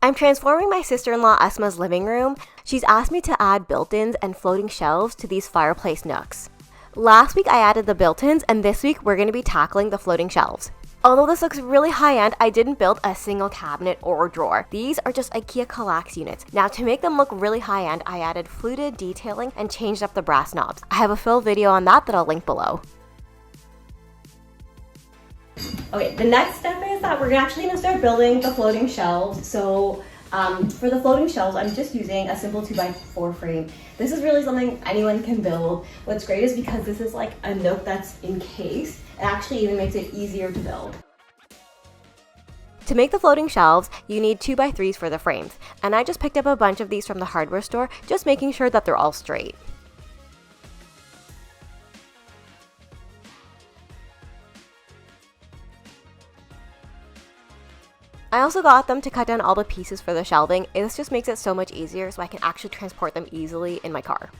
I'm transforming my sister-in-law Esma's living room. She's asked me to add built-ins and floating shelves to these fireplace nooks. Last week I added the built-ins, and this week we're going to be tackling the floating shelves. Although this looks really high-end, I didn't build a single cabinet or drawer. These are just IKEA Kallax units. Now, to make them look really high-end, I added fluted detailing and changed up the brass knobs. I have a full video on that I'll link below. Okay, the next step is that we're actually going to start building the floating shelves. So for the floating shelves, I'm just using a simple 2x4 frame. This is really something anyone can build. What's great is because this is like a nook that's encased, it actually even makes it easier to build. To make the floating shelves, you need 2x3s for the frames. And I just picked up a bunch of these from the hardware store, just making sure that they're all straight. I also got them to cut down all the pieces for the shelving. This just makes it so much easier so I can actually transport them easily in my car.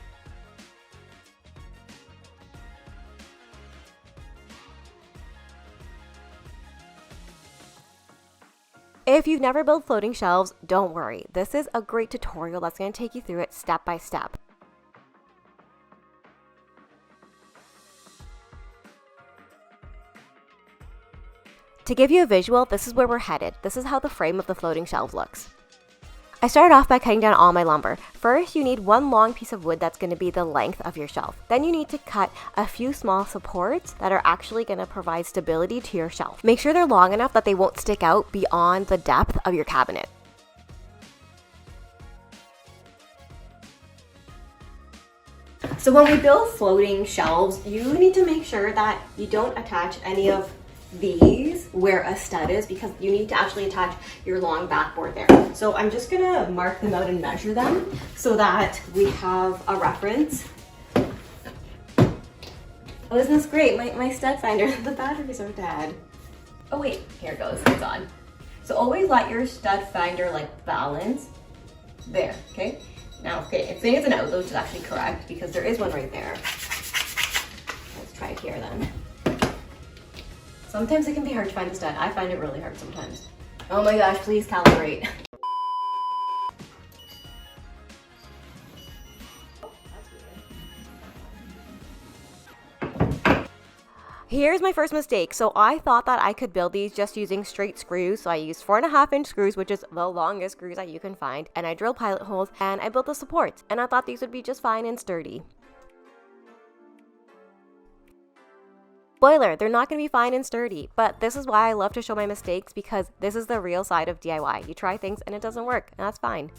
If you've never built floating shelves, don't worry. This is a great tutorial that's going to take you through it step by step. To give you a visual, this is where we're headed. This is how the frame of the floating shelf looks. I started off by cutting down all my lumber. First, you need one long piece of wood that's going to be the length of your shelf. Then you need to cut a few small supports that are actually going to provide stability to your shelf. Make sure they're long enough that they won't stick out beyond the depth of your cabinet. So when we build floating shelves, you need to make sure that you don't attach any of these where a stud is, because you need to actually attach your long backboard there. So I'm just gonna mark them out and measure them so that we have a reference. Oh, isn't this great? My stud finder, the batteries are dead. Oh wait, here it goes, it's on. So always let your stud finder like balance. There, okay? Now, okay, it's saying it's an outload, which is actually correct because there is one right there. Let's try it here then. Sometimes it can be hard to find a stud. I find it really hard sometimes. Oh my gosh, please calibrate. Here's my first mistake. So I thought that I could build these just using straight screws. So I used 4.5-inch screws, which is the longest screws that you can find. And I drilled pilot holes and I built the supports. And I thought these would be just fine and sturdy. Spoiler, they're not going to be fine and sturdy, but this is why I love to show my mistakes, because this is the real side of DIY. You try things and it doesn't work, and that's fine.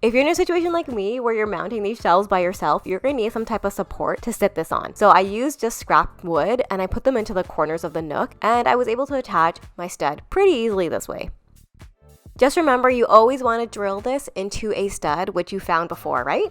If you're in a situation like me where you're mounting these shelves by yourself, you're going to need some type of support to sit this on. So I used just scrap wood and I put them into the corners of the nook, and I was able to attach my stud pretty easily this way. Just remember, you always want to drill this into a stud which you found before, right?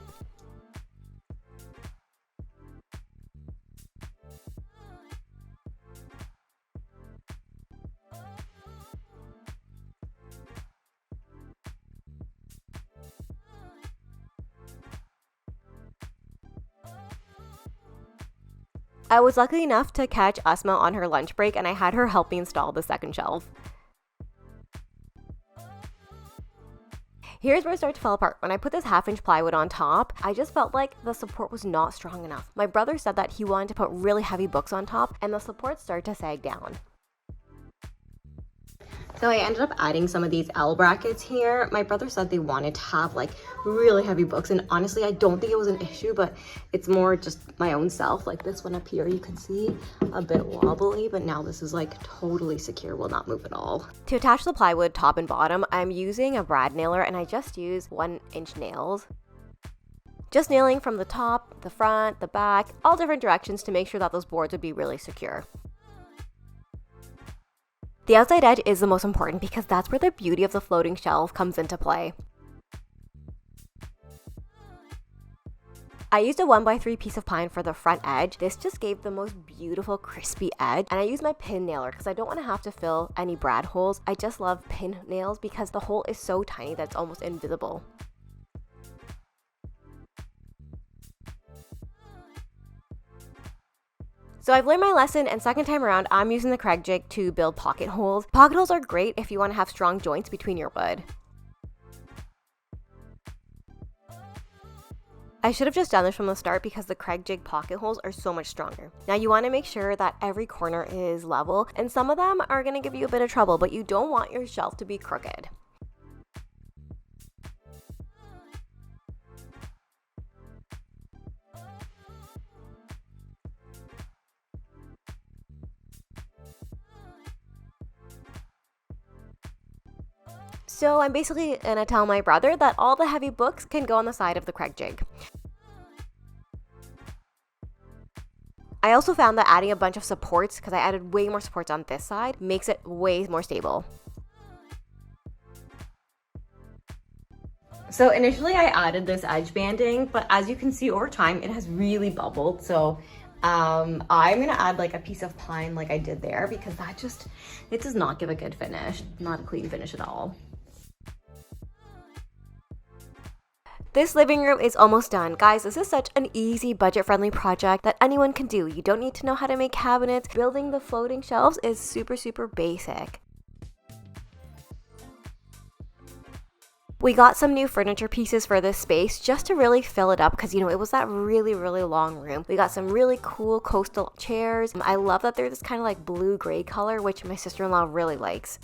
I was lucky enough to catch Asma on her lunch break, and I had her help me install the second shelf. Here's where it started to fall apart. When I put this 1/2-inch plywood on top, I just felt like the support was not strong enough. My brother said that he wanted to put really heavy books on top, and the support started to sag down. So I ended up adding some of these L brackets here. My brother said they wanted to have like really heavy books, and honestly I don't think it was an issue, but it's more just my own self. Like this one up here, you can see a bit wobbly, but now this is like totally secure, will not move at all. To attach the plywood top and bottom, I'm using a brad nailer, and I just use 1-inch nails. Just nailing from the top, the front, the back, all different directions to make sure that those boards would be really secure. The outside edge is the most important because that's where the beauty of the floating shelf comes into play. I used a 1x3 piece of pine for the front edge. This just gave the most beautiful crispy edge, and I used my pin nailer because I don't want to have to fill any brad holes. I just love pin nails because the hole is so tiny that it's almost invisible. So I've learned my lesson, and second time around, I'm using the Craig jig to build pocket holes. Pocket holes are great if you want to have strong joints between your wood. I should have just done this from the start because the Craig jig pocket holes are so much stronger. Now you want to make sure that every corner is level, and some of them are going to give you a bit of trouble, but you don't want your shelf to be crooked. So I'm basically gonna tell my brother that all the heavy books can go on the side of the Craig jig. I also found that adding a bunch of supports, because I added way more supports on this side, makes it way more stable. So initially I added this edge banding, but as you can see over time, it has really bubbled. So I'm gonna add like a piece of pine like I did there, because it does not give a good finish, not a clean finish at all. This living room is almost done. Guys, this is such an easy budget-friendly project that anyone can do. You don't need to know how to make cabinets. Building the floating shelves is super, super basic. We got some new furniture pieces for this space just to really fill it up because, you know, it was that really, really long room. We got some really cool coastal chairs. I love that they're this kind of like blue-gray color, which my sister-in-law really likes.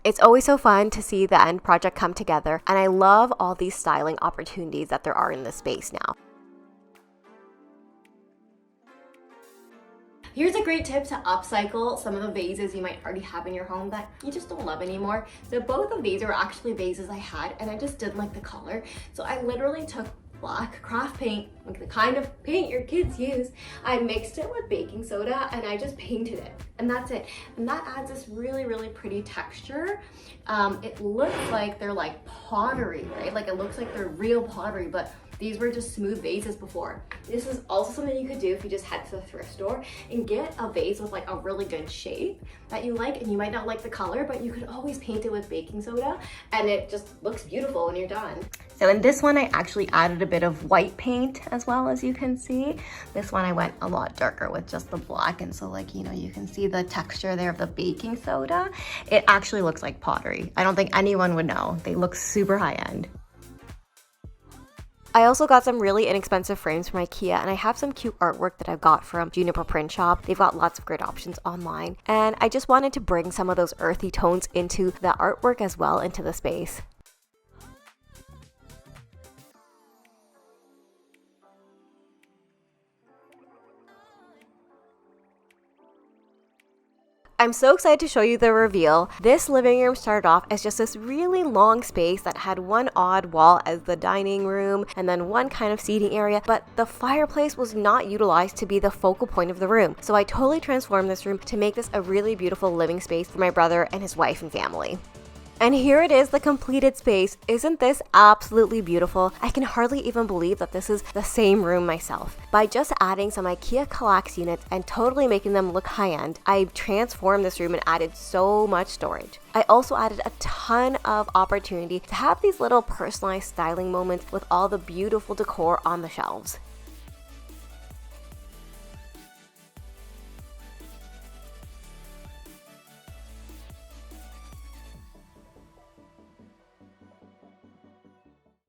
It's always so fun to see the end project come together, and I love all these styling opportunities that there are in this space now. Here's a great tip to upcycle some of the vases you might already have in your home that you just don't love anymore. So both of these are actually vases I had, and I just didn't like the color. So I literally took black craft paint, like the kind of paint your kids use. I mixed it with baking soda and I just painted it, and that's it. And that adds this really, really pretty texture. It looks like they're like pottery, right? Like it looks like they're real pottery, but these were just smooth vases before. This is also something you could do if you just head to the thrift store and get a vase with like a really good shape that you like, and you might not like the color, but you could always paint it with baking soda and it just looks beautiful when you're done. So in this one, I actually added a bit of white paint as well, as you can see. This one I went a lot darker with just the black, and so like, you know, you can see the texture there of the baking soda. It actually looks like pottery. I don't think anyone would know. They look super high end. I also got some really inexpensive frames from IKEA, and I have some cute artwork that I've got from Juniper Print Shop. They've got lots of great options online, and I just wanted to bring some of those earthy tones into the artwork as well into the space. I'm so excited to show you the reveal. This living room started off as just this really long space that had one odd wall as the dining room and then one kind of seating area, but the fireplace was not utilized to be the focal point of the room. So I totally transformed this room to make this a really beautiful living space for my brother and his wife and family. And here it is, the completed space. Isn't this absolutely beautiful? I can hardly even believe that this is the same room myself. By just adding some IKEA Kallax units and totally making them look high-end, I transformed this room and added so much storage. I also added a ton of opportunity to have these little personalized styling moments with all the beautiful decor on the shelves.